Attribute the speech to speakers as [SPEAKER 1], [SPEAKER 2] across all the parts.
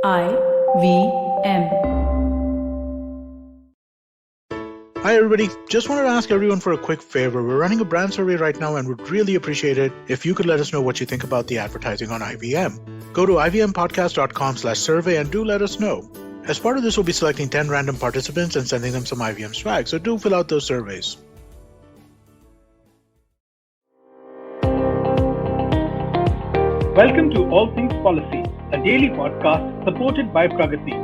[SPEAKER 1] IVM.
[SPEAKER 2] Hi everybody, just wanted to ask everyone for a quick favor. We're running a brand survey right now and would really appreciate it if you could let us know what you think about the advertising on IVM. Go to ivmpodcast.com/survey and do let us know. As part of this, we'll be selecting 10 random participants and sending them some IVM swag, so do fill out those surveys.
[SPEAKER 3] Welcome to All Things Policy, a daily podcast supported by Pragati,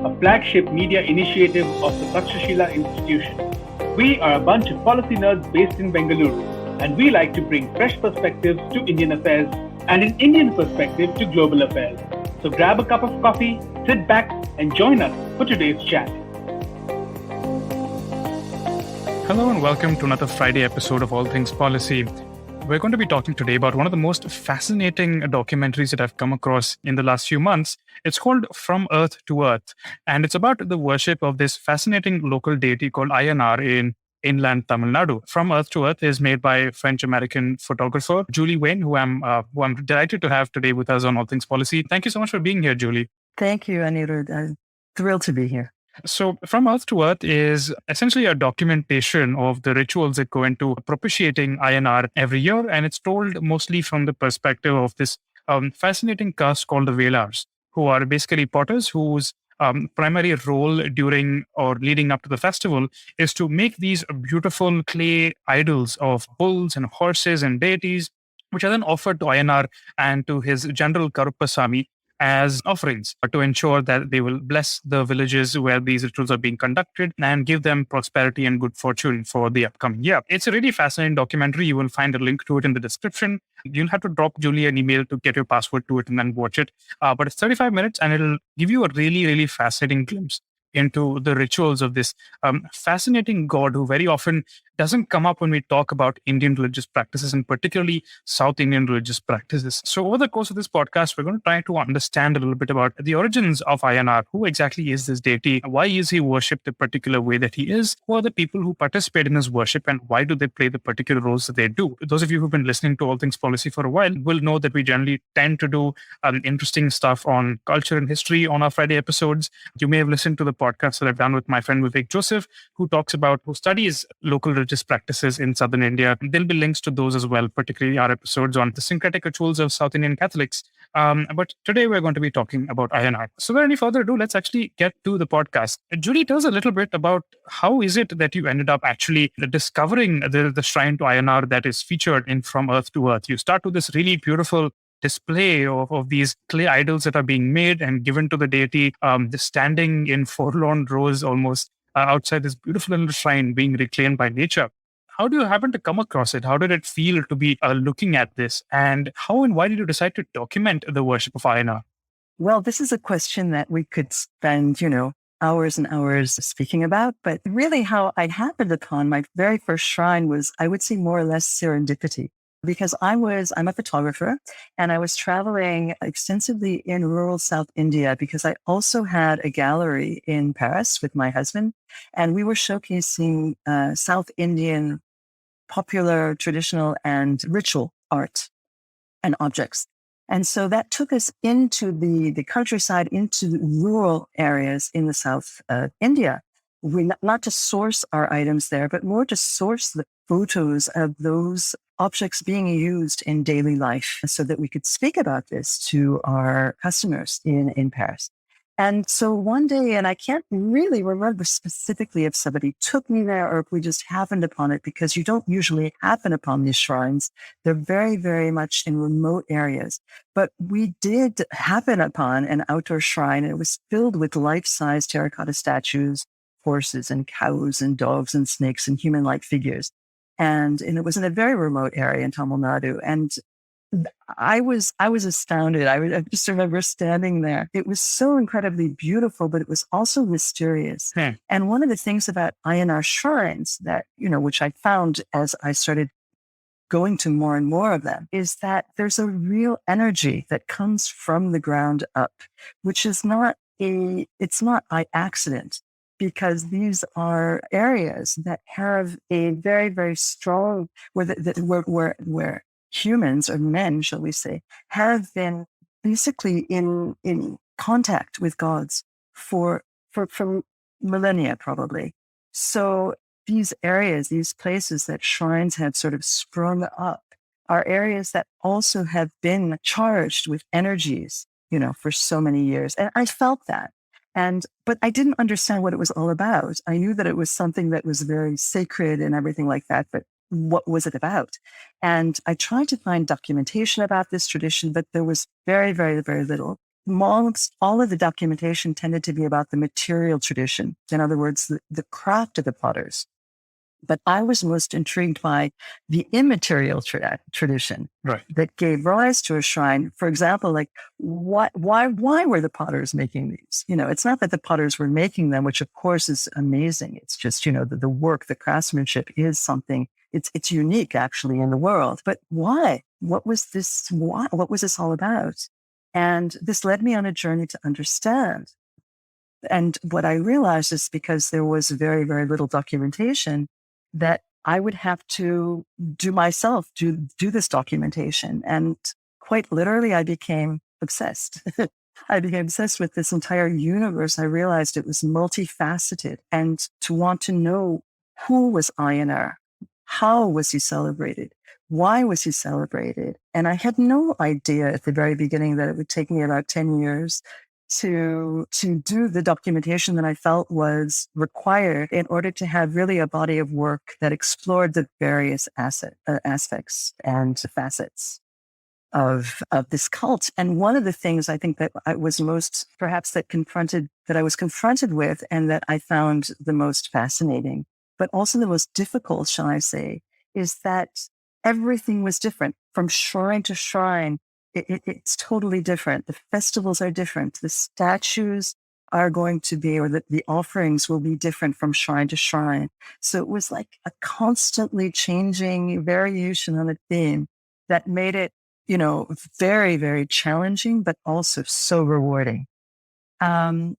[SPEAKER 3] a flagship media initiative of the Takshashila Institution. We are a bunch of policy nerds based in Bengaluru, and we like to bring fresh perspectives to Indian affairs and an Indian perspective to global affairs. So grab a cup of coffee, sit back, and join us for today's chat.
[SPEAKER 4] Hello and welcome to another Friday episode of All Things Policy. We're going to be talking today about one of the most fascinating documentaries that I've come across in the last few months. It's called From Earth to Earth, and it's about the worship of this fascinating local deity called Ayyanar in inland Tamil Nadu. From Earth to Earth is made by French-American photographer Julie Wayne, who I'm delighted to have today with us on All Things Policy. Thank you so much for being here, Julie.
[SPEAKER 5] Thank you, Anirudh. I'm thrilled to be here.
[SPEAKER 4] So, From Earth to Earth is essentially a documentation of the rituals that go into propitiating Ayyanar every year. And it's told mostly from the perspective of this fascinating caste called the Velars, who are basically potters whose primary role during or leading up to the festival is to make these beautiful clay idols of bulls and horses and deities, which are then offered to Ayyanar and to his general Karuppasamy as offerings to ensure that they will bless the villages where these rituals are being conducted and give them prosperity and good fortune for the upcoming year. It's a really fascinating documentary. You will find a link to it in the description. You'll have to drop Julie an email to get your password to it and then watch it. But it's 35 minutes and it'll give you a really, really fascinating glimpse into the rituals of this fascinating god who very often doesn't come up when we talk about Indian religious practices and particularly South Indian religious practices. So over the course of this podcast, we're going to try to understand a little bit about the origins of Ayyanar. Who exactly is this deity? Why is he worshipped the particular way that he is? Who are the people who participate in his worship and why do they play the particular roles that they do? Those of you who've been listening to All Things Policy for a while will know that we generally tend to do interesting stuff on culture and history on our Friday episodes. You may have listened to the podcast that I've done with my friend Vivek Joseph, who studies local religious practices in southern India. There'll be links to those as well, particularly our episodes on the syncretic rituals of South Indian Catholics. But today we're going to be talking about Ayyanar. So without any further ado, let's actually get to the podcast. Julie, tell us a little bit about how is it that you ended up actually discovering the shrine to Ayyanar that is featured in From Earth to Earth. You start with this really beautiful display of these clay idols that are being made and given to the deity, standing in forlorn rows almost outside this beautiful little shrine being reclaimed by nature. How do you happen to come across it? How did it feel to be looking at this? And how and why did you decide to document the worship of Ayyanar?
[SPEAKER 5] Well, this is a question that we could spend, hours and hours speaking about. But really how I happened upon my very first shrine was, I would say, more or less serendipity. Because I'm a photographer and I was traveling extensively in rural South India because I also had a gallery in Paris with my husband and we were showcasing South Indian popular, traditional and ritual art and objects. And so that took us into the countryside, into the rural areas in the South India. We not to source our items there, but more to source the photos of those objects being used in daily life so that we could speak about this to our customers in Paris. And so one day, and I can't really remember specifically if somebody took me there or if we just happened upon it, because you don't usually happen upon these shrines. They're very, very much in remote areas. But we did happen upon an outdoor shrine, and it was filled with life-size terracotta statues, horses and cows and dogs and snakes and human-like figures. And it was in a very remote area in Tamil Nadu. And I was astounded. I just remember standing there. It was so incredibly beautiful, but it was also mysterious. And one of the things about Ayyanar shrines that, which I found as I started going to more and more of them, is that there's a real energy that comes from the ground up, which is it's not by accident, because these are areas that have a very, very strong, where humans or men, shall we say, have been basically in contact with gods for millennia, probably. So these areas, these places that shrines have sort of sprung up are areas that also have been charged with energies, for so many years. And I felt that. But I didn't understand what it was all about. I knew that it was something that was very sacred and everything like that, but what was it about? And I tried to find documentation about this tradition, but there was very, very, very little. Most all of the documentation tended to be about the material tradition. In other words, the craft of the potters. But I was most intrigued by the immaterial tradition
[SPEAKER 4] Right.
[SPEAKER 5] that gave rise to a shrine. For example, like why were the potters making these? It's not that the potters were making them, which of course is amazing. It's just, the work, the craftsmanship is something, it's unique actually in the world. But why? What was this? What was this all about? And this led me on a journey to understand. And what I realized is because there was very, very little documentation, that I would have to do this documentation. And quite literally, I became obsessed. I became obsessed with this entire universe. I realized it was multifaceted, and to want to know who was Ayyanar, how was he celebrated, why was he celebrated? And I had no idea at the very beginning that it would take me about 10 years to do the documentation that I felt was required in order to have really a body of work that explored the various aspects and facets of this cult. And one of the things I think that I was most, perhaps that I was confronted with, and that I found the most fascinating, but also the most difficult, shall I say, is that everything was different from shrine to shrine. It's totally different. The festivals are different. The statues are going to be, or the offerings will be different from shrine to shrine. So it was like a constantly changing variation on a theme that made it, very, very challenging, but also so rewarding. And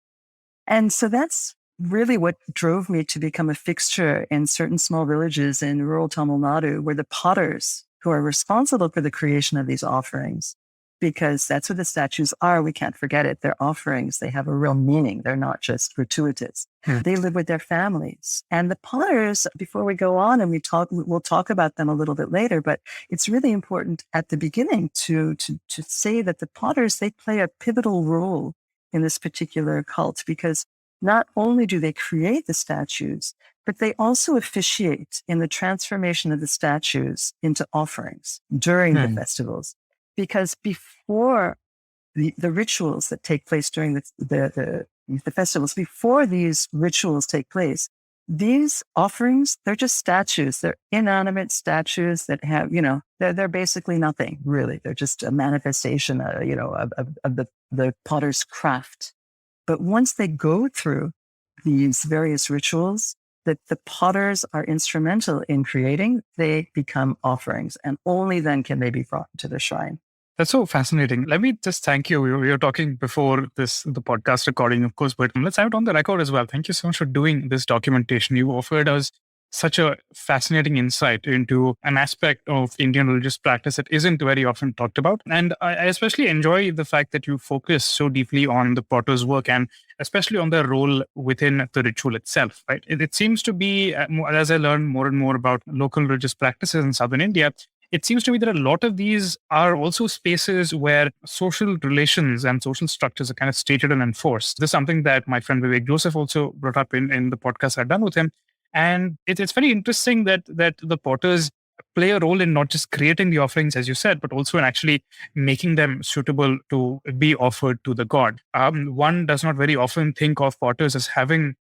[SPEAKER 5] so that's really what drove me to become a fixture in certain small villages in rural Tamil Nadu, where the potters who are responsible for the creation of these offerings, because that's what the statues are. We can't forget it. They're offerings. They have a real meaning. They're not just gratuitous. They live with their families. And the potters, before we go on and we'll talk about them a little bit later, but it's really important at the beginning to say that the potters, they play a pivotal role in this particular cult, because not only do they create the statues, but they also officiate in the transformation of the statues into offerings during the festivals. Because before the rituals that take place during the festivals, before these rituals take place, these offerings, they're just statues. They're inanimate statues that have, they're basically nothing, really. They're just a manifestation, of the potter's craft. But once they go through these various rituals that the potters are instrumental in creating, they become offerings. And only then can they be brought to the shrine.
[SPEAKER 4] That's so fascinating. Let me just thank you. We were talking before the podcast recording, of course, but let's have it on the record as well. Thank you so much for doing this documentation. You offered us such a fascinating insight into an aspect of Indian religious practice that isn't very often talked about. And I especially enjoy the fact that you focus so deeply on the potter's work, and especially on their role within the ritual itself, right? It seems to be, as I learn more and more about local religious practices in southern India, it seems to me that a lot of these are also spaces where social relations and social structures are kind of stated and enforced. This is something that my friend Vivek Joseph also brought up in the podcast I've done with him. And it's very interesting that the potters play a role in not just creating the offerings, as you said, but also in actually making them suitable to be offered to the god. One does not very often think of potters as having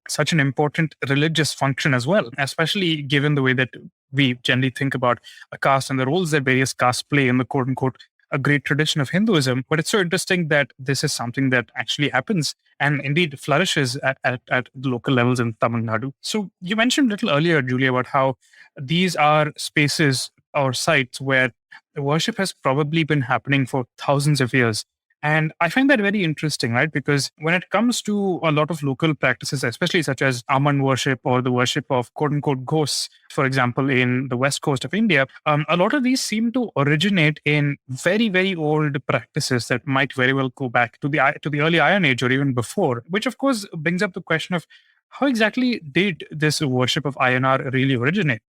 [SPEAKER 4] such an important religious function as well, especially given the way that we generally think about a caste and the roles that various castes play in the quote unquote a great tradition of Hinduism. But it's so interesting that this is something that actually happens and indeed flourishes at the local levels in Tamil Nadu. So you mentioned a little earlier, Julia, about how these are spaces or sites where the worship has probably been happening for thousands of years. And I find that very interesting, right? Because when it comes to a lot of local practices, especially such as Aman worship or the worship of quote unquote ghosts, for example, in the west coast of India, a lot of these seem to originate in very, very old practices that might very well go back to the early Iron Age or even before, which of course brings up the question of how exactly did this worship of Ayyanar really originate?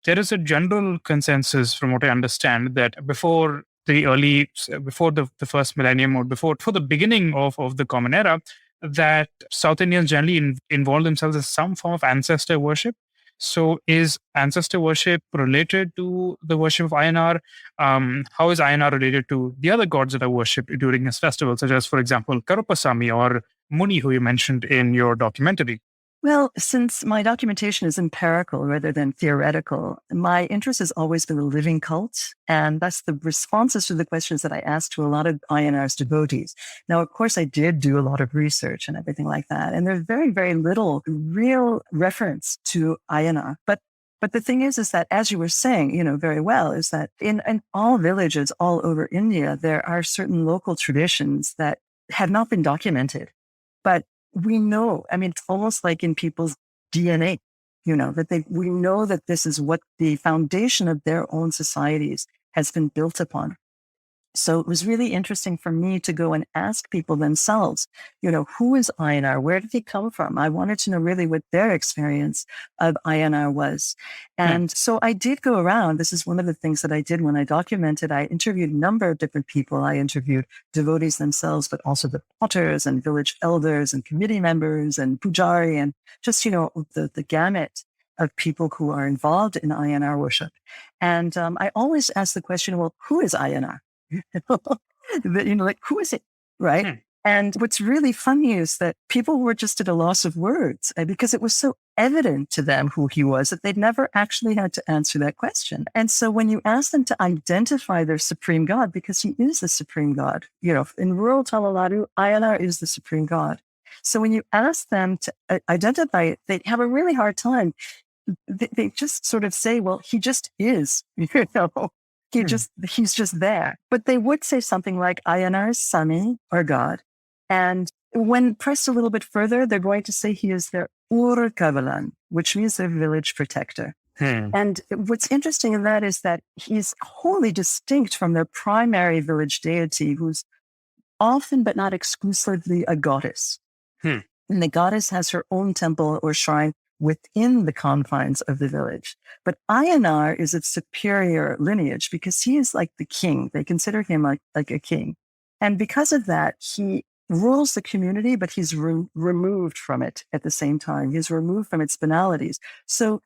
[SPEAKER 4] There is a general consensus, from what I understand, that before the first millennium or before the beginning of the Common Era, that South Indians generally involve themselves in some form of ancestor worship. So, is ancestor worship related to the worship of Ayyanar? How is Ayyanar related to the other gods that are worshipped during his festival, such as, for example, Karupasami or Muni, who you mentioned in your documentary?
[SPEAKER 5] Well, since my documentation is empirical rather than theoretical, my interest has always been the living cult. And that's the responses to the questions that I asked to a lot of INR's devotees. Now, of course, I did do a lot of research and everything like that. And there's very, very little real reference to INR. But the thing is that, as you were saying, very well, is that in all villages all over India, there are certain local traditions that have not been documented. But we know, it's almost like in people's DNA, that we know that this is what the foundation of their own societies has been built upon. So it was really interesting for me to go and ask people themselves, who is Ayyanar? Where did he come from? I wanted to know really what their experience of Ayyanar was. And so I did go around. This is one of the things that I did when I documented. I interviewed a number of different people. I interviewed devotees themselves, but also the potters and village elders and committee members and pujari and just, the gamut of people who are involved in Ayyanar worship. And I always ask the question, well, who is Ayyanar? Who is it? Right. And what's really funny is that people were just at a loss of words because it was so evident to them who he was that they'd never actually had to answer that question. And so when you ask them to identify their supreme God, because he is the supreme God, in rural Tamil Nadu, Ayyanar is the supreme God. So when you ask them to identify it, they have a really hard time. They just sort of say, well, he just is, he's just there. But they would say something like Ayyanar is Sami or God. And when pressed a little bit further, they're going to say he is their Ur Kavalan, which means their village protector. And what's interesting in that is that he's wholly distinct from their primary village deity, who's often but not exclusively a goddess. And the goddess has her own temple or shrine within the confines of the village. But Ayyanar is of superior lineage because he is like the king. They consider him like a king. And because of that, he rules the community, but he's removed from it at the same time. He's removed from its banalities. So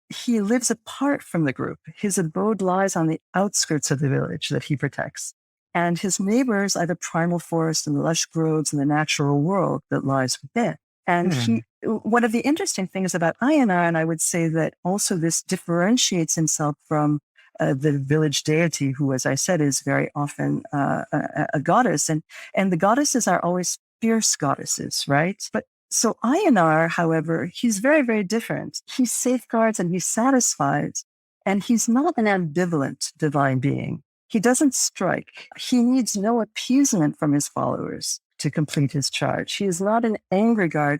[SPEAKER 5] he lives apart from the group. His abode lies on the outskirts of the village that he protects. And his neighbors are the primal forest and the lush groves and the natural world that lies within. And one of the interesting things about Ayyanar, and I would say that also this differentiates himself from the village deity, who, as I said, is very often a goddess. And the goddesses are always fierce goddesses, right? But so Ayyanar, however, he's very, very different. He safeguards and he satisfies, and he's not an ambivalent divine being. He doesn't strike. He needs no appeasement from his followers to complete his charge. He is not an angry god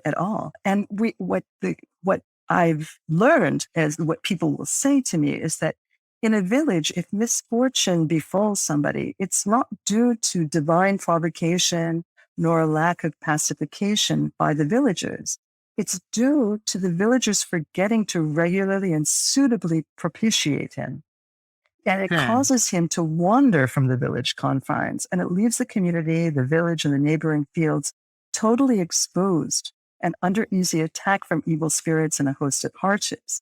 [SPEAKER 5] at all. And what I've learned, as what people will say to me, is that in a village, if misfortune befalls somebody, it's not due to divine provocation nor a lack of pacification by the villagers. It's due to the villagers forgetting to regularly and suitably propitiate him. And it causes him to wander from the village confines, and it leaves the community, the village, and the neighboring fields totally exposed and under easy attack from evil spirits and a host of hardships.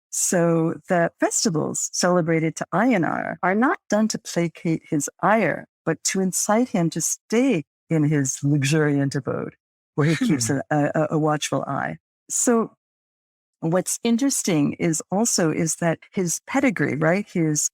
[SPEAKER 5] So the festivals celebrated to Ayyanar are not done to placate his ire, but to incite him to stay in his luxuriant abode, where he keeps a watchful eye. So what's interesting is that his pedigree, right?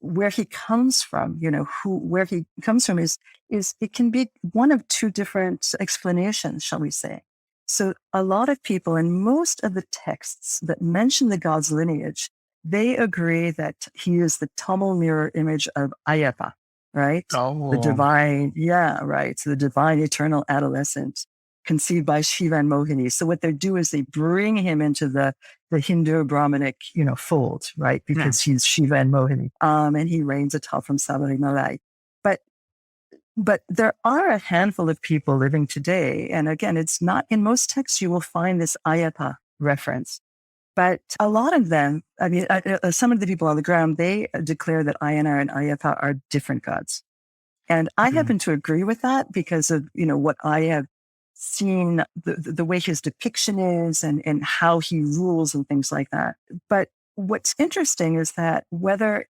[SPEAKER 5] Where he comes from, where he comes from is it can be one of two different explanations, shall we say. So a lot of people, and most of the texts that mention the god's lineage, they agree that he is the Tamil mirror image of Ayyappa. right? The
[SPEAKER 4] Oh,
[SPEAKER 5] divine, right. So the divine eternal adolescent conceived by Shiva and Mohini. So what they do is they bring him into the Hindu Brahmanic, fold, right? Because he's Shiva and Mohini. And he reigns atop from Sabarimalai. But there are a handful of people living today. And again, it's not in most texts, you will find this Ayyappa reference. But a lot of them, some of the people on the ground, they declare that Ayyanar and Ayyappa are different gods. And I happen to agree with that because of, what I have seen, the way his depiction is and how he rules and things like that. But what's interesting is that whether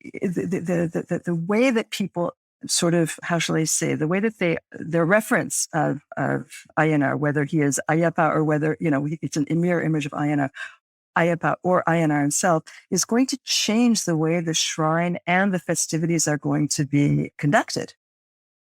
[SPEAKER 5] the way that people sort of, how shall I say, the way that their reference of Ayyanar, whether he is Ayyappa or whether, it's a mirror image of Ayyappa or Ayyanar himself, is going to change the way the shrine and the festivities are going to be conducted.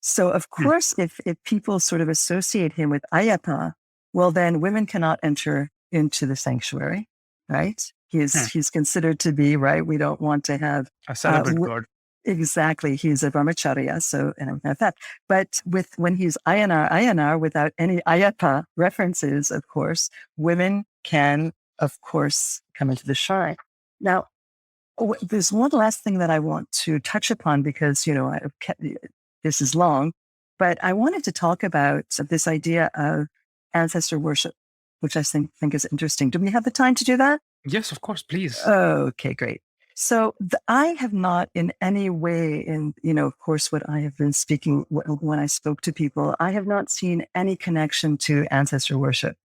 [SPEAKER 5] So, of course, if people sort of associate him with Ayyappa, well, then women cannot enter into the sanctuary, right? He's considered to be, right? We don't want to have
[SPEAKER 4] a celibate god.
[SPEAKER 5] Exactly. He's a brahmacharya, so, and I don't have that. But when he's Ayyanar, without any Ayyappa references, of course, women can, of course, come into the shrine. Now, there's one last thing that I want to touch upon because, this is long, but I wanted to talk about this idea of ancestor worship, which I think is interesting. Do we have the time to do that?
[SPEAKER 4] Yes, of course, please.
[SPEAKER 5] Okay, great. So I have not in any way, of course, what I have been speaking, when I spoke to people, I have not seen any connection to ancestor worship.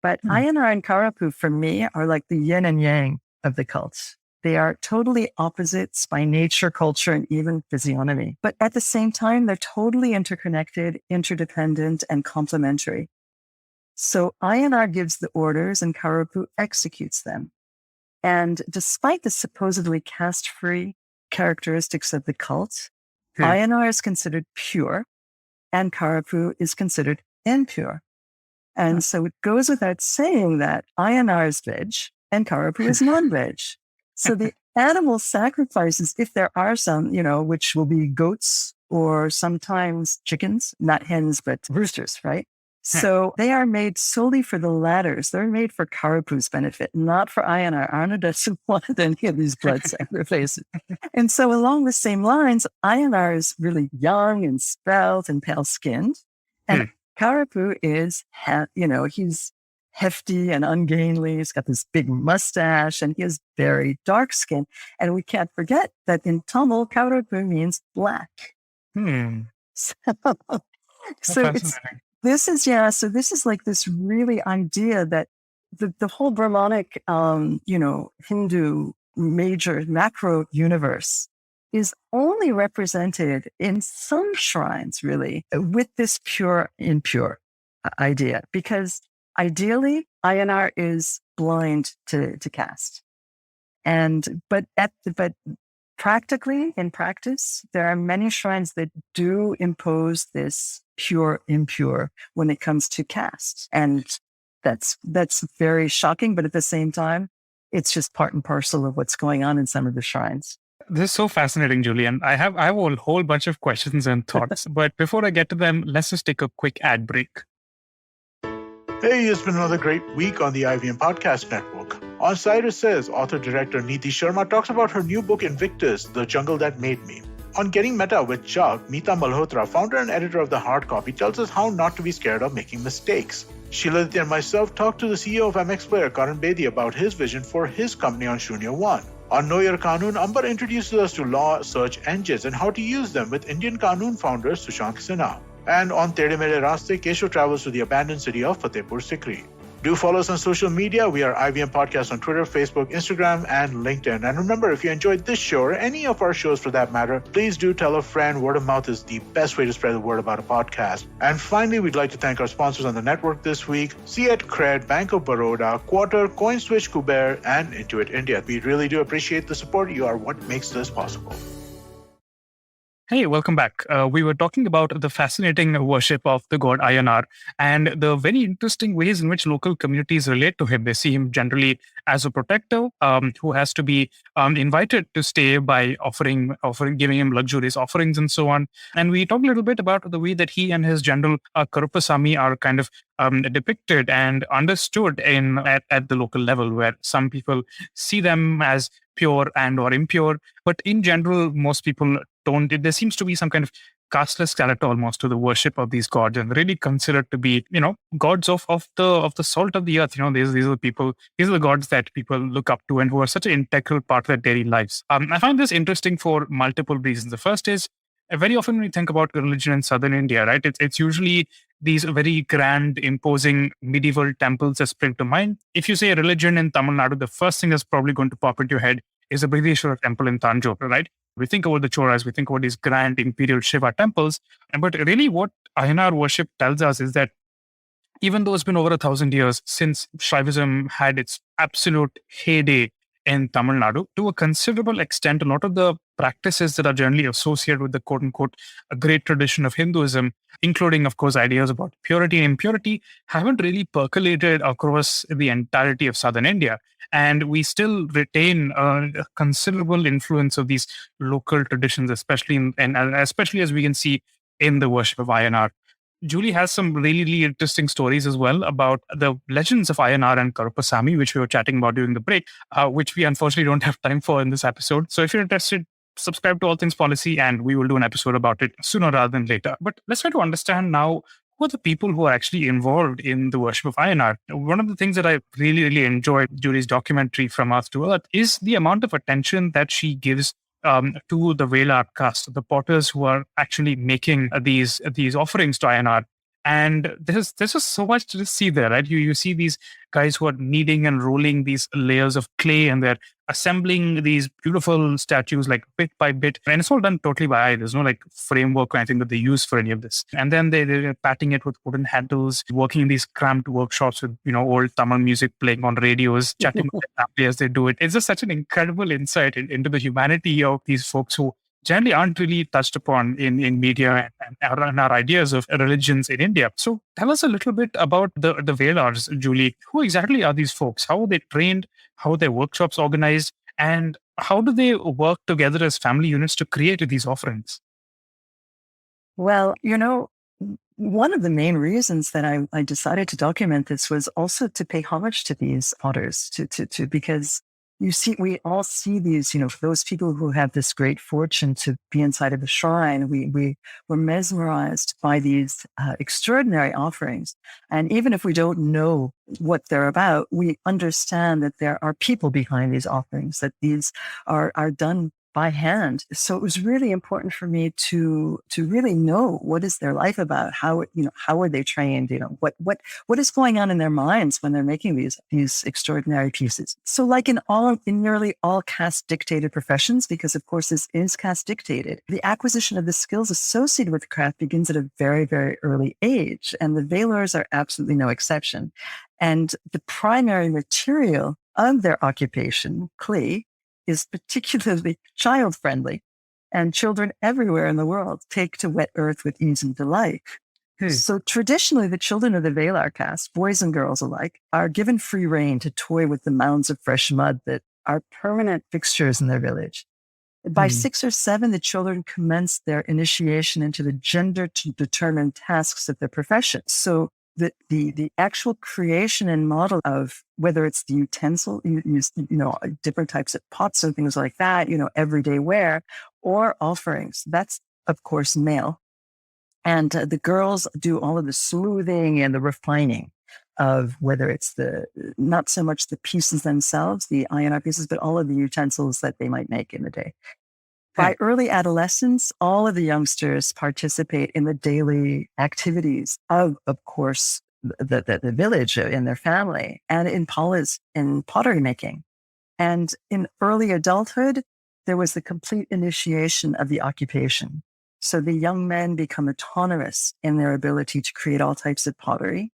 [SPEAKER 5] But Ayyanar and Karapu, for me, are like the yin and yang of the cult. They are totally opposites by nature, culture, and even physiognomy. But at the same time, they're totally interconnected, interdependent, and complementary. So Ayyanar gives the orders and Karapu executes them. And despite the supposedly caste-free characteristics of the cult, Ayyanar is considered pure and Karapu is considered impure. And so it goes without saying that Ayyanar is veg and Karapu is non-veg. So the animal sacrifices, if there are some, which will be goats or sometimes chickens, not hens, but roosters, right? So they are made solely for the ladders. They're made for Karapu's benefit, not for Ayyanar. Ayyanar doesn't want any of these blood sacrifices. And so along the same lines, Ayyanar is really young and svelte and pale-skinned. And Karapu is, he's hefty and ungainly. He's got this big mustache and he is very dark skin. And we can't forget that in Tamil, Karapu means black. So this is like this really idea that the whole Brahmanic, Hindu major macro universe is only represented in some shrines, really, with this pure, impure idea. Because ideally, Ayyanar is blind to caste. But practically, in practice, there are many shrines that do impose this pure, impure when it comes to caste. And that's very shocking. But at the same time, it's just part and parcel of what's going on in some of the shrines.
[SPEAKER 4] This is so fascinating, Julian. I have a whole bunch of questions and thoughts. But before I get to them, let's just take a quick ad break.
[SPEAKER 2] Hey, it's been another great week on the IVM Podcast Network. On Cyrus Says, author-director Neeti Sharma talks about her new book Invictus, The Jungle That Made Me. On Getting Meta with Chuck, Meeta Malhotra, founder and editor of The Hard Copy, tells us how not to be scared of making mistakes. Sheila and myself talked to the CEO of MX Player, Karan Bedi, about his vision for his company on Shunya One. On Know Your Kanun, Amber introduces us to law search engines and how to use them with Indian Kanun founder Sushank Sinha. And on Tere Mere Raste, Kesho travels to the abandoned city of Fatehpur Sikri. Do follow us on social media. We are IVM Podcast on Twitter, Facebook, Instagram, and LinkedIn. And remember, if you enjoyed this show or any of our shows for that matter, please do tell a friend. Word of mouth is the best way to spread the word about a podcast. And finally, we'd like to thank our sponsors on the network this week, Ciet Cred, Bank of Baroda, Quarter, CoinSwitch, Kuber, and Intuit India. We really do appreciate the support. You are what makes this possible.
[SPEAKER 4] Hey, welcome back. We were talking about the fascinating worship of the god Ayyanar and the very interesting ways in which local communities relate to him. They see him generally as a protector who has to be invited to stay by giving him luxurious offerings and so on. And we talked a little bit about the way that he and his general Karupasamy are kind of depicted and understood at the local level, where some people see them as pure and or impure, but in general, most people don't. There seems to be some kind of casteless character almost to the worship of these gods, and really considered to be, gods of the salt of the earth. These are the people. These are the gods that people look up to and who are such an integral part of their daily lives. I find this interesting for multiple reasons. The first is very often when we think about religion in southern India, right? It's usually these very grand, imposing medieval temples that spring to mind. If you say religion in Tamil Nadu, the first thing that's probably going to pop into your head is the Brihadishwara temple in Tanjore, right? We think about the Choras, we think about these grand imperial Shiva temples. But really, what Ayyanar worship tells us is that even though it's been over 1,000 years since Shaivism had its absolute heyday in Tamil Nadu, to a considerable extent, a lot of the practices that are generally associated with the quote unquote a great tradition of Hinduism, including, of course, ideas about purity and impurity, haven't really percolated across the entirety of southern India. And we still retain a considerable influence of these local traditions, especially and especially as we can see in the worship of Ayyanar. Julie has some really, really interesting stories as well about the legends of Ayyanar and Karupasamy, which we were chatting about during the break, which we unfortunately don't have time for in this episode. So if you're interested, subscribe to All Things Policy and we will do an episode about it sooner rather than later. But let's try to understand now who are the people who are actually involved in the worship of Ayyanar. One of the things that I really, really enjoyed Julie's documentary From Earth to Earth is the amount of attention that she gives to the Velar caste, the potters who are actually making these offerings to Ayyanar. And there's just so much to see there, right? You see these guys who are kneading and rolling these layers of clay, and they're assembling these beautiful statues like bit by bit. And it's all done totally by eye. There's no like framework or anything that they use for any of this. And then they're patting it with wooden handles, working in these cramped workshops with, old Tamil music playing on radios, chatting with their family as they do it. It's just such an incredible insight into the humanity of these folks who generally aren't really touched upon in media and our ideas of religions in India. So tell us a little bit about the Velars, Julie. Who exactly are these folks? How are they trained? How are their workshops organized? And how do they work together as family units to create these offerings?
[SPEAKER 5] Well, one of the main reasons that I decided to document this was also to pay homage to these potters, because we all see these, for those people who have this great fortune to be inside of the shrine, we were mesmerized by these extraordinary offerings. And even if we don't know what they're about, we understand that there are people behind these offerings, that these are done by hand. So it was really important for me to really know what is their life about, how are they trained, what is going on in their minds when they're making these extraordinary pieces. So like in nearly all caste dictated professions, because of course this is caste dictated, the acquisition of the skills associated with the craft begins at a very, very early age. And the Velars are absolutely no exception. And the primary material of their occupation, clay, is particularly child-friendly, and children everywhere in the world take to wet earth with ease and delight. So traditionally, the children of the Velar caste, boys and girls alike, are given free rein to toy with the mounds of fresh mud that are permanent fixtures in their village. By 6 or 7, the children commence their initiation into the gender-determined tasks of their profession. So the actual creation and model of whether it's the utensil, different types of pots and things like that, everyday wear, or offerings, that's of course male. And the girls do all of the smoothing and the refining of whether it's not so much the pieces themselves, the Ayyanar pieces, but all of the utensils that they might make in the day. By early adolescence, all of the youngsters participate in the daily activities of course, the village in their family, and in pottery making. And in early adulthood, there was the complete initiation of the occupation. So the young men become autonomous in their ability to create all types of pottery.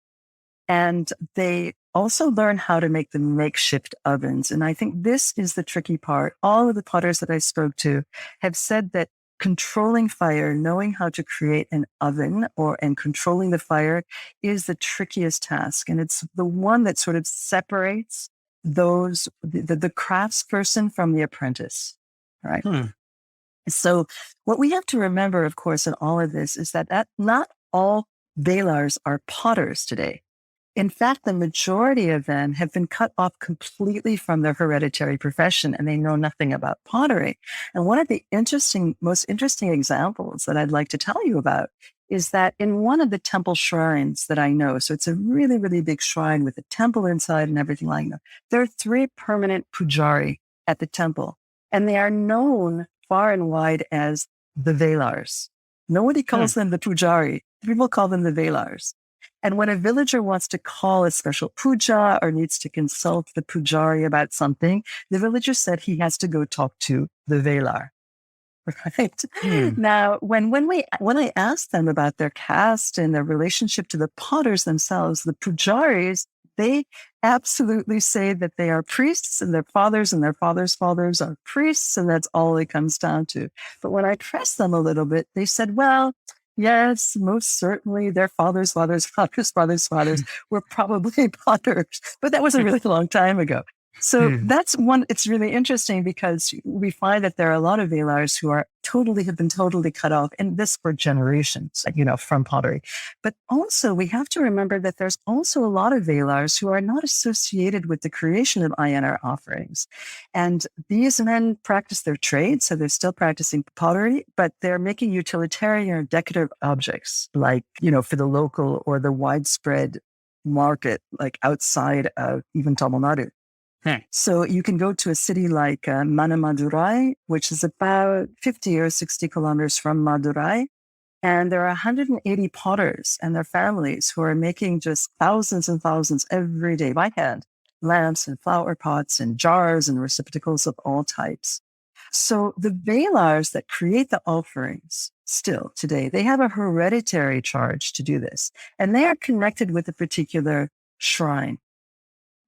[SPEAKER 5] And they also learn how to make the makeshift ovens. And I think this is the tricky part. All of the potters that I spoke to have said that controlling fire, knowing how to create an oven and controlling the fire is the trickiest task. And it's the one that sort of separates the craftsperson from the apprentice, right? So what we have to remember, of course, in all of this is that not all Velars are potters today. In fact, the majority of them have been cut off completely from their hereditary profession, and they know nothing about pottery. And one of the most interesting examples that I'd like to tell you about is that in one of the temple shrines that I know, so it's a really, really big shrine with a temple inside and everything like that, there are 3 permanent pujari at the temple, and they are known far and wide as the Velars. Nobody calls them the pujari. People call them the Velars. And when a villager wants to call a special puja or needs to consult the pujari about something, the villager said he has to go talk to the Velar. Right. Now, when I asked them about their caste and their relationship to the potters themselves, the pujaris, they absolutely say that they are priests and their fathers fathers are priests, and that's all it comes down to. But when I pressed them a little bit, they said, well, yes, most certainly their fathers were probably potters, but that was a really long time ago. So that's one, it's really interesting because we find that there are a lot of Velars who have been totally cut off, and this for generations, from pottery. But also we have to remember that there's also a lot of Velars who are not associated with the creation of Ayyanar offerings. And these men practice their trade, so they're still practicing pottery, but they're making utilitarian or decorative objects like, for the local or the widespread market, like outside of even Tamil Nadu. So you can go to a city like Manamadurai, which is about 50 or 60 kilometers from Madurai. And there are 180 potters and their families who are making just thousands and thousands every day by hand, lamps and flower pots and jars and receptacles of all types. So the Velars that create the offerings still today, they have a hereditary charge to do this. And they are connected with a particular shrine.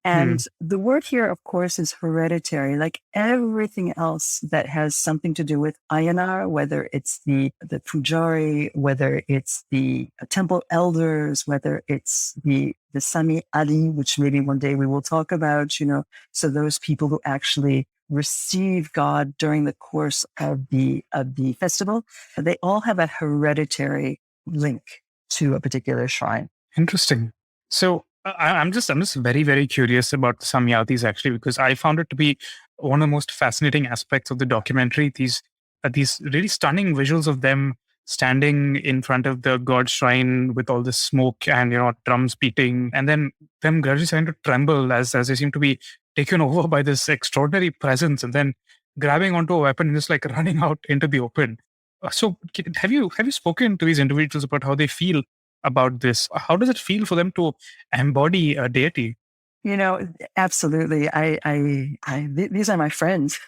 [SPEAKER 5] And the word here, of course, is hereditary, like everything else that has something to do with Ayyanar, whether it's the pujari, whether it's the temple elders, whether it's the Sami Ali, which maybe one day we will talk about, so those people who actually receive God during the course of the festival, they all have a hereditary link to a particular shrine.
[SPEAKER 4] Interesting. So I'm just very, very curious about the Samyatis actually, because I found it to be one of the most fascinating aspects of the documentary. These really stunning visuals of them standing in front of the god shrine with all this smoke and drums beating, and then them gradually starting to tremble as they seem to be taken over by this extraordinary presence, and then grabbing onto a weapon and just like running out into the open. So have you spoken to these individuals about how they feel about this? How does it feel for them to embody a deity?
[SPEAKER 5] Absolutely. These are my friends.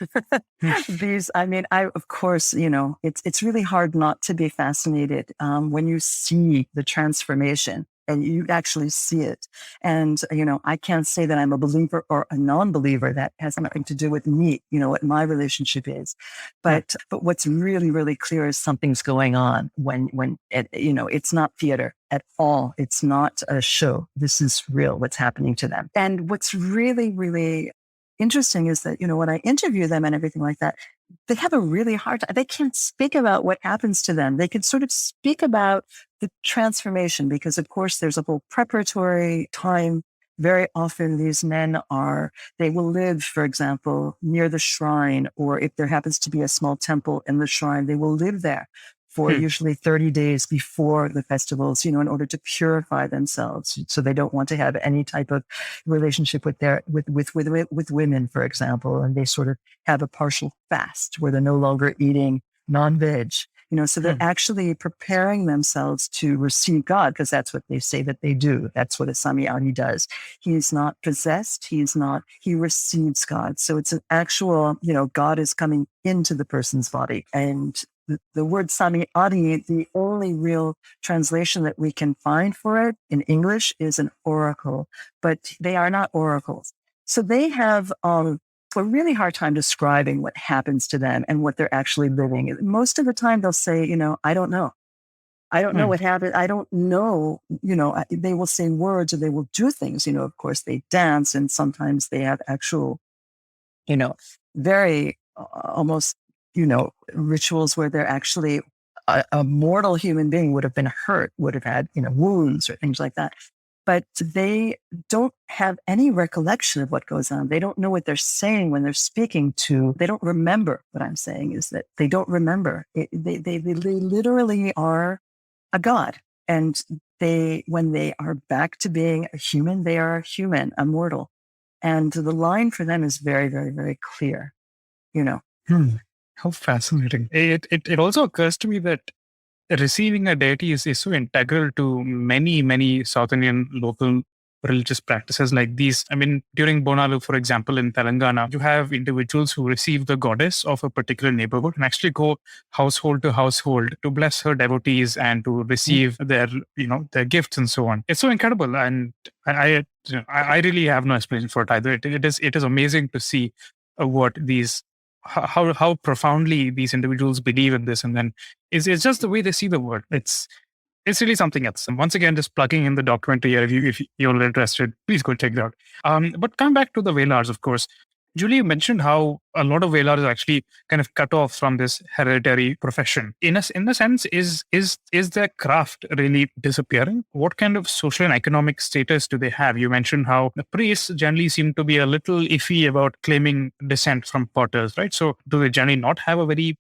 [SPEAKER 5] Of course, it's really hard not to be fascinated when you see the transformation and you actually see it. And, I can't say that I'm a believer or a non-believer. That has nothing to do with me, what my relationship is. But what's really, really clear is something's going on when it's not theater at all. It's not a show. This is real, what's happening to them. And what's really, really interesting is that, when I interview them and everything like that, they have a really hard time. They can't speak about what happens to them. They can sort of speak about the transformation because, of course, there's a whole preparatory time. Very often these men they will live, for example, near the shrine, or if there happens to be a small temple in the shrine, they will live there for usually 30 days before the festivals, in order to purify themselves. So they don't want to have any type of relationship with women, for example. And they sort of have a partial fast where they're no longer eating non-veg, so they're actually preparing themselves to receive God, because that's what they say that they do. That's what a Samyani does. He's not possessed. He receives God. So it's an actual, God is coming into the person's body. And the word Samyani, the only real translation that we can find for it in English is an oracle, but they are not oracles. So they have a really hard time describing what happens to them and what they're actually living. Most of the time they'll say, I don't know. I don't know what happened. I don't know, they will say words or they will do things, of course they dance and sometimes they have actual, very almost, rituals where they're actually a mortal human being would have been hurt, would have had, wounds or things like that. But they don't have any recollection of what goes on. They don't know what they're saying when they're speaking to, they don't remember. What I'm saying is that they don't remember. They literally are a god. And when they are back to being a human, they are a human, a mortal. And the line for them is very, very, very clear,
[SPEAKER 4] How fascinating. It also occurs to me that receiving a deity is so integral to many, many South Indian local religious practices like these. I mean, during Bonalu, for example, in Telangana, you have individuals who receive the goddess of a particular neighborhood and actually go household to household to bless her devotees and to receive their gifts and so on. It's so incredible. And I really have no explanation for it either. It is amazing to see what these how profoundly these individuals believe in this, and then it's just the way they see the world. It's really something else. And once again, just plugging in the documentary here. If you're interested, please go check it out. But come back to the Velars, of course. Julie, you mentioned how a lot of Velars are actually kind of cut off from this hereditary profession. In a sense, is their craft really disappearing? What kind of social and economic status do they have? You mentioned how the priests generally seem to be a little iffy about claiming descent from potters, right? So do they generally not have a very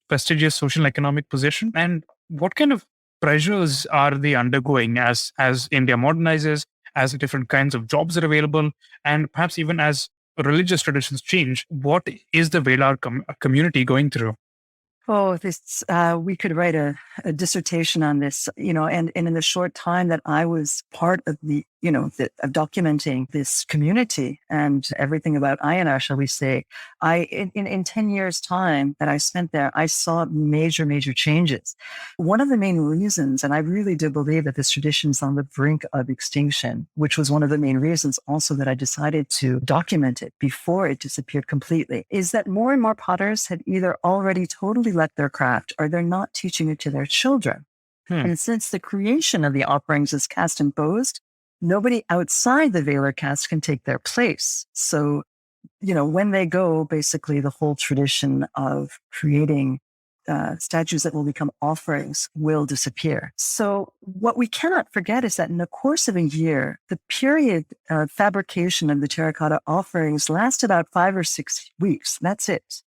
[SPEAKER 4] prestigious social and economic position? And what kind of pressures are they undergoing as India modernizes, as different kinds of jobs are available, and perhaps even as religious traditions change? What is the Velar community going through?
[SPEAKER 5] Oh, we could write a dissertation on this, and in the short time that I was part of of documenting this community and everything about Ayyanar, shall we say, in 10 years' time that I spent there, I saw major, major changes. One of the main reasons, and I really do believe that this tradition is on the brink of extinction, which was one of the main reasons also that I decided to document it before it disappeared completely, is that more and more potters had either already totally left their craft or they're not teaching it to their children. And since the creation of the offerings is caste imposed, nobody outside the Velar caste can take their place. So, when they go, basically the whole tradition of creating statues that will become offerings will disappear. So what we cannot forget is that in the course of a year, the period of fabrication of the terracotta offerings lasts about 5 or 6 weeks. That's it.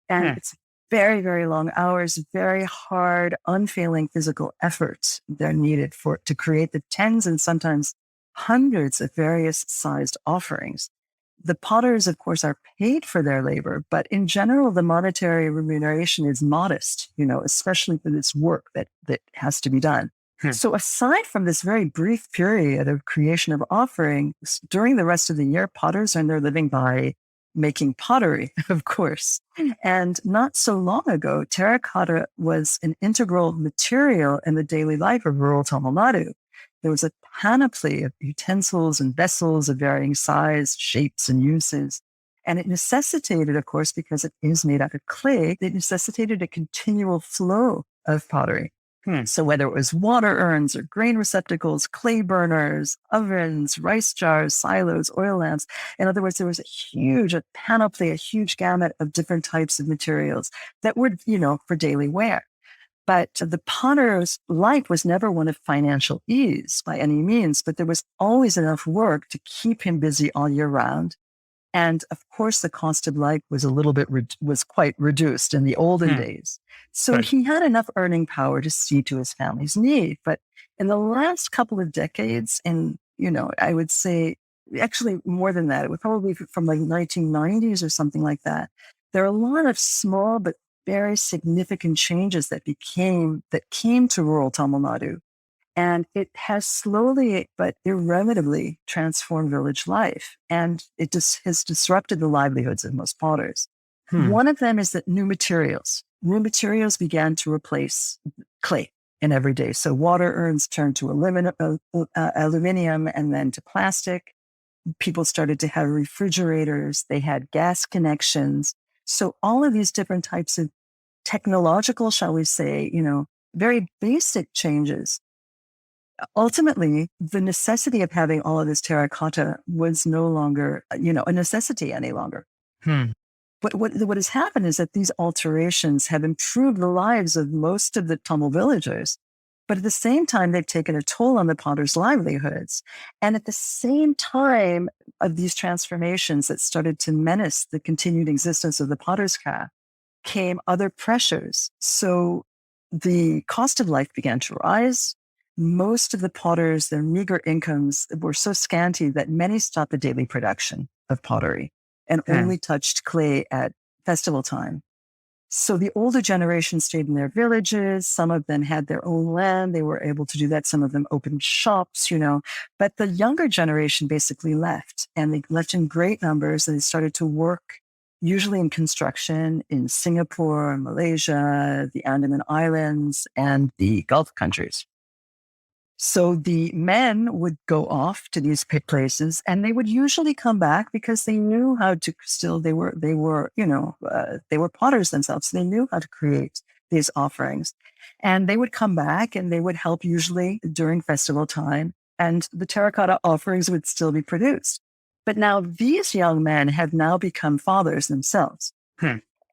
[SPEAKER 5] And it's very, very long hours, very hard, unfailing physical efforts they're needed to create the tens and sometimes hundreds of various sized offerings. The potters, of course, are paid for their labor, but in general, the monetary remuneration is modest, especially for this work that has to be done. So aside from this very brief period of creation of offerings, during the rest of the year, potters earn their living by making pottery, of course. And not so long ago, terracotta was an integral material in the daily life of rural Tamil Nadu. There was a panoply of utensils and vessels of varying size, shapes, and uses. And it necessitated, of course, because it is made out of clay, it necessitated a continual flow of pottery. So whether it was water urns or grain receptacles, clay burners, ovens, rice jars, silos, oil lamps. In other words, there was a panoply, a huge gamut of different types of materials that were, for daily wear. But the potter's life was never one of financial ease by any means, but there was always enough work to keep him busy all year round. And of course, the cost of life was was quite reduced in the olden days. So he had enough earning power to see to his family's need. But in the last couple of decades, and, I would say actually more than that, it would probably be from like 1990s or something like that. There are a lot of small but very significant changes that came to rural Tamil Nadu. And it has slowly but irremediably transformed village life. And it just has disrupted the livelihoods of most potters. One of them is that new materials began to replace clay in every day. So water urns turned to aluminum and then to plastic. People started to have refrigerators. They had gas connections. So all of these different types of technological, shall we say, very basic changes. Ultimately, the necessity of having all of this terracotta was no longer, a necessity any longer. But what has happened is that these alterations have improved the lives of most of the Tamil villagers. But at the same time, they've taken a toll on the potters' livelihoods. And at the same time of these transformations that started to menace the continued existence of the potter's craft came other pressures. So the cost of life began to rise. Most of the potters, their meager incomes were so scanty that many stopped the daily production of pottery and only touched clay at festival time. So the older generation stayed in their villages. Some of them had their own land. They were able to do that. Some of them opened shops, but the younger generation basically left, and they left in great numbers, and they started to work usually in construction in Singapore, Malaysia, the Andaman Islands, and the Gulf countries. So the men would go off to these places, and they would usually come back because they knew how to they were potters themselves. So they knew how to create these offerings, and they would come back and they would help usually during festival time, and the terracotta offerings would still be produced. But now these young men have now become fathers themselves.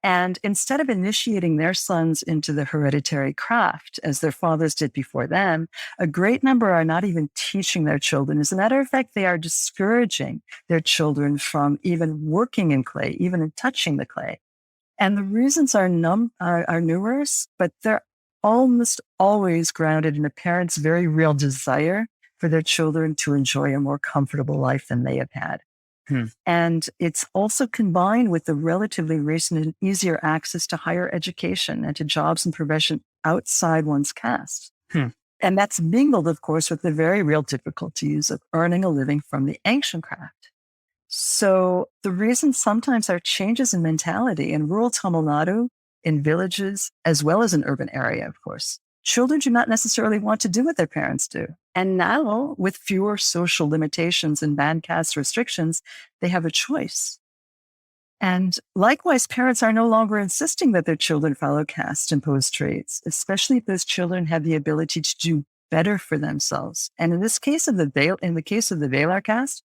[SPEAKER 5] And instead of initiating their sons into the hereditary craft, as their fathers did before them, a great number are not even teaching their children. As a matter of fact, they are discouraging their children from even working in clay, even in touching the clay. And the reasons are numerous, but they're almost always grounded in a parent's very real desire for their children to enjoy a more comfortable life than they have had. And it's also combined with the relatively recent and easier access to higher education and to jobs and profession outside one's caste. And that's mingled, of course, with the very real difficulties of earning a living from the ancient craft. So the reason sometimes are changes in mentality in rural Tamil Nadu, in villages, as well as in urban area, of course. Children do not necessarily want to do what their parents do. And now, with fewer social limitations and banned caste restrictions, they have a choice. And likewise, parents are no longer insisting that their children follow caste-imposed trades, especially if those children have the ability to do better for themselves. And in the case of the Velar caste,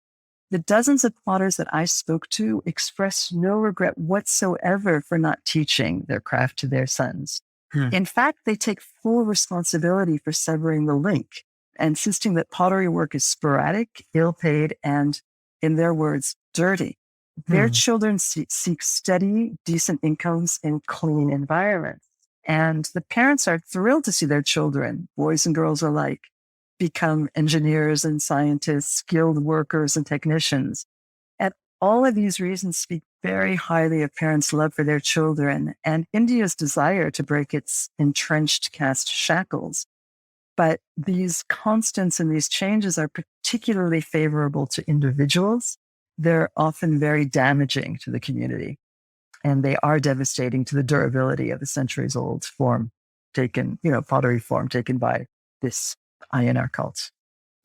[SPEAKER 5] the dozens of potters that I spoke to expressed no regret whatsoever for not teaching their craft to their sons. In fact, they take full responsibility for severing the link, insisting that pottery work is sporadic, ill-paid, and, in their words, dirty. Their children seek steady, decent incomes in clean environments. And the parents are thrilled to see their children, boys and girls alike, become engineers and scientists, skilled workers and technicians. And all of these reasons speak very highly of parents' love for their children and India's desire to break its entrenched caste shackles. But these constants and these changes are particularly favorable to individuals. They're often very damaging to the community, and they are devastating to the durability of the centuries-old pottery form taken by this Ayyanar cult.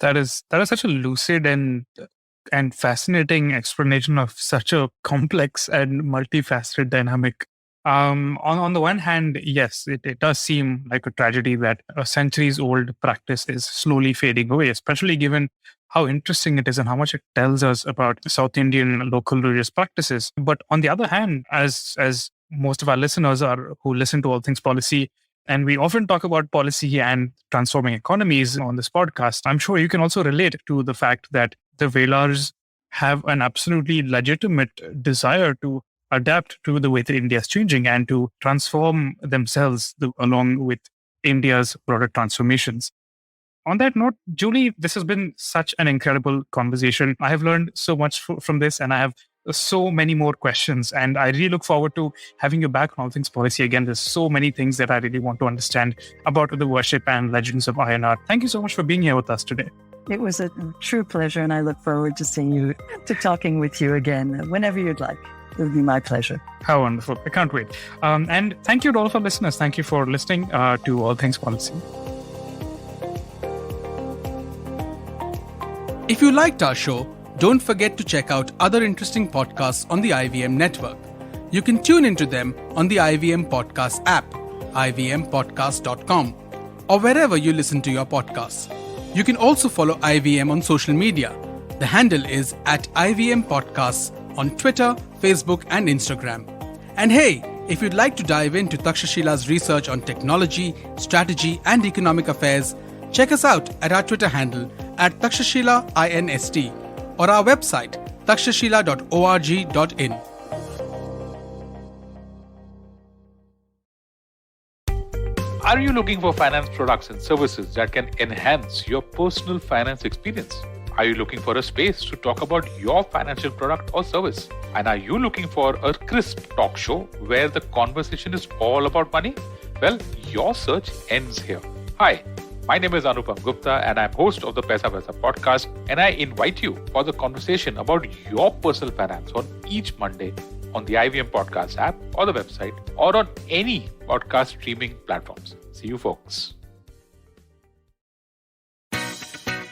[SPEAKER 4] That is such a lucid and fascinating explanation of such a complex and multifaceted dynamic. On the one hand, yes, it does seem like a tragedy that a centuries-old practice is slowly fading away, especially given how interesting it is and how much it tells us about South Indian local religious practices. But on the other hand, as most of our listeners who listen to All Things Policy, and we often talk about policy and transforming economies on this podcast, I'm sure you can also relate to the fact that the Velars have an absolutely legitimate desire to adapt to the way that India is changing and to transform themselves along with India's broader transformations. On that note, Julie, this has been such an incredible conversation. I have learned so much from this, and I have so many more questions. And I really look forward to having you back on All Things Policy again. There's so many things that I really want to understand about the worship and legends of Ayyanar. Thank you so much for being here with us today.
[SPEAKER 5] It was a true pleasure, and I look forward to talking with you again whenever you'd like. It would be my pleasure.
[SPEAKER 4] How wonderful. I can't wait. And thank you to all of our listeners. Thank you for listening to All Things Policy.
[SPEAKER 1] If you liked our show, Don't forget to check out other interesting podcasts on the IVM network. You can tune into them on the IVM Podcast app, ivmpodcast.com, or wherever you listen to your podcasts. You can also follow IVM on social media. The handle is @IVM Podcasts on Twitter, Facebook, and Instagram. And hey, if you'd like to dive into Takshashila's research on technology, strategy, and economic affairs, check us out at our Twitter handle @TakshashilaINST or our website takshashila.org.in.
[SPEAKER 6] Are you looking for finance products and services that can enhance your personal finance experience? Are you looking for a space to talk about your financial product or service? And are you looking for a crisp talk show where the conversation is all about money? Well, your search ends here. Hi, my name is Anupam Gupta and I'm host of the Paisa Paisa podcast, and I invite you for the conversation about your personal finance on each Monday on the IVM Podcast app or the website or on any podcast streaming platforms. See you folks.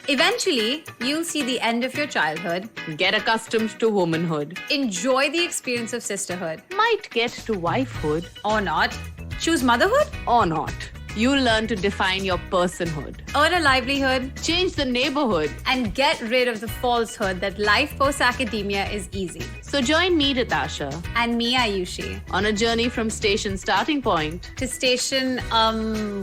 [SPEAKER 7] Eventually, you'll see the end of your childhood,
[SPEAKER 8] get accustomed to womanhood,
[SPEAKER 7] enjoy the experience of sisterhood,
[SPEAKER 8] might get to wifehood,
[SPEAKER 7] or not, choose motherhood,
[SPEAKER 8] or not. You'll learn to define your personhood,
[SPEAKER 7] earn a livelihood,
[SPEAKER 8] change the neighborhood,
[SPEAKER 7] and get rid of the falsehood that life post-academia is easy.
[SPEAKER 8] So join me, Natasha,
[SPEAKER 7] and me, Ayushi,
[SPEAKER 8] on a journey from station starting point
[SPEAKER 7] to station,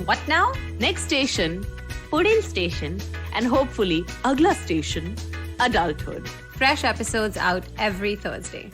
[SPEAKER 7] what now?
[SPEAKER 8] Next station, Pudin station, and hopefully, Agla station, adulthood.
[SPEAKER 7] Fresh episodes out every Thursday.